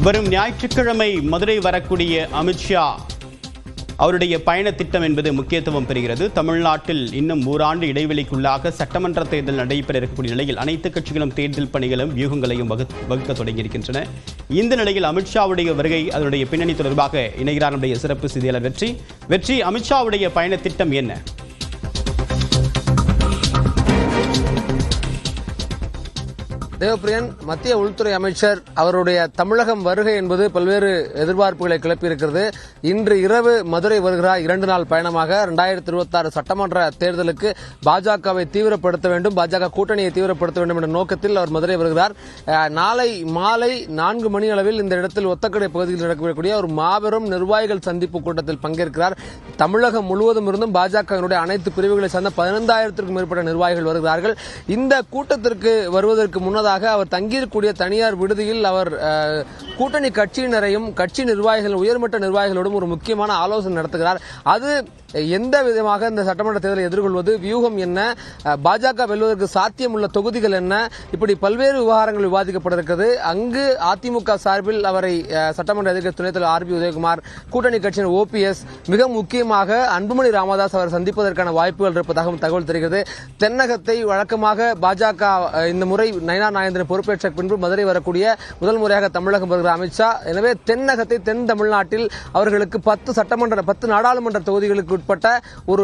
வரும் ஞாயிற்றுக்கிழமை மதுரை வரக்கூடிய அமித்ஷா அவருடைய பயண திட்டம் என்பது முக்கியத்துவம் பெறுகிறது. தமிழ்நாட்டில் இன்னும் ஓராண்டு இடைவெளிக்குள்ளாக சட்டமன்ற தேர்தல் நடைபெற இருக்கக்கூடிய நிலையில் அனைத்து கட்சிகளும் தேர்தல் பணிகளும் வியூகங்களையும் வகுக்க தொடங்கியிருக்கின்றன. இந்த நிலையில் அமித்ஷாவுடைய வருகை அதனுடைய பின்னணி தொடர்பாக இணைகிறார் நம்முடைய சிறப்பு செய்தியாளர் வெற்றி. அமித்ஷாவுடைய பயண திட்டம் என்ன? தேவப்பிரியன், மத்திய உள்துறை அமைச்சர் அவருடைய தமிழகம் வருகை என்பது பல்வேறு எதிர்பார்ப்புகளை கிளப்பியிருக்கிறது. இன்று இரவு மதுரை வருகிறார். 2 நாள் பயணமாக 2026 சட்டமன்ற தேர்தலுக்கு பாஜகவை தீவிரப்படுத்த வேண்டும், பாஜக கூட்டணியை தீவிரப்படுத்த வேண்டும் என்ற நோக்கத்தில் அவர் மதுரை வருகிறார். நாளை மாலை 4 மணி அளவில் இந்த இடத்தில் ஒத்தக்கடை பகுதியில் நடக்கக்கூடிய ஒரு மாபெரும் நிர்வாகிகள் சந்திப்பு கூட்டத்தில் பங்கேற்கிறார். தமிழகம் முழுவதும் இருந்தும் பாஜகவினுடைய அனைத்து பிரிவுகளை சார்ந்த 15,000க்கும் மேற்பட்ட நிர்வாகிகள் வருகிறார்கள். இந்த கூட்டத்திற்கு வருவதற்கு முன்னதாக அவர் தங்கியிருக்கக்கூடிய தனியார் விடுதியில் அவர் கூட்டணி கட்சியினரையும் கட்சி நிர்வாகிகள் உயர்மட்ட நிர்வாகிகளோடும் ஒரு முக்கியமான ஆலோசனை நடத்துகிறார். அது எந்த விதமாக இந்த சட்டமன்ற தேர்தலை எதிர்கொள்வது, வியூகம் என்ன, பாஜக வெல்வதற்கு சாத்தியம் உள்ள தொகுதிகள் என்ன, இப்படி பல்வேறு விவகாரங்கள் விவாதிக்கப்பட்டிருக்கிறது. அங்கு அதிமுக சார்பில் அவரை சட்டமன்ற எதிர்க்கட்சி துணைத் தலைவர் ஆர் பி உதயகுமார், கூட்டணி கட்சியின் OPS, மிக முக்கியமாக அன்புமணி ராமதாஸ் அவர் சந்திப்பதற்கான வாய்ப்புகள் இருப்பதாகவும் தகவல் தெரிகிறது. தென்னகத்தை வழக்கமாக பாஜக இந்த முறை நயினார் நாகேந்திரன் பொறுப்பேற்ற பின்பு மதுரை வரக்கூடிய முதல் முறையாக தமிழகம் வருகிற அமித்ஷா. எனவே தென்னகத்தை தென் தமிழ்நாட்டில் அவர்களுக்கு 10 நாடாளுமன்ற தொகுதிகளுக்கு உட்பட்ட ஒரு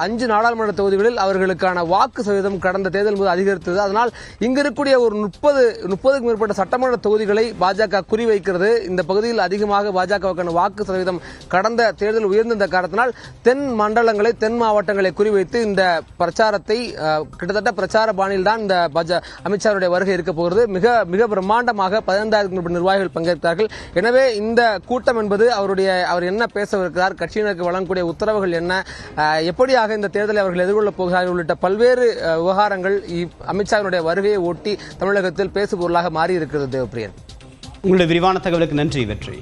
5 நாடாளுமன்ற தொகுதிகளில் அவர்களுக்கான வாக்கு சதவீதம் கடந்த தேர்தல் போது அதிகரித்தது. அதனால் இங்கு இருக்கக்கூடிய ஒரு 30க்கும் மேற்பட்ட சட்டமன்ற தொகுதிகளை பாஜக குறிவைக்கிறது. இந்த பகுதியில் அதிகமாக பாஜகவுக்கான வாக்கு சதவீதம் கடந்த தேர்தல் உயர்ந்த காரணத்தினால் தென் மண்டலங்களை தென் மாவட்டங்களை குறிவைத்து இந்த பிரச்சாரத்தை கிட்டத்தட்ட பிரச்சார பாணியில் தான் இந்த அமித்ஷாவுடைய வருகை இருக்க போகிறது. மிக மிக பிரம்மாண்டமாக 15,000க்கும் மேற்பட்ட நிர்வாகிகள் பங்கேற்கிறார்கள். எனவே இந்த கூட்டம் என்பது அவர் என்ன பேசவிருக்கிறார், கட்சியினருக்கு வழங்கக்கூடிய உத்தரவுகள் என்ன, எப்படியாக இந்த தேர்தலை அவர்கள் எதிர்கொள்ளப் போகிறார்கள் உள்ளிட்ட பல்வேறு விவகாரங்கள் அமித்ஷாவினுடைய வருகையை ஒட்டி தமிழகத்தில் பேசுபொருளாக மாறி இருக்கிறது. தேவப்பிரியன், உங்களுடைய விரிவான தகவலுக்கு நன்றி வெற்றி.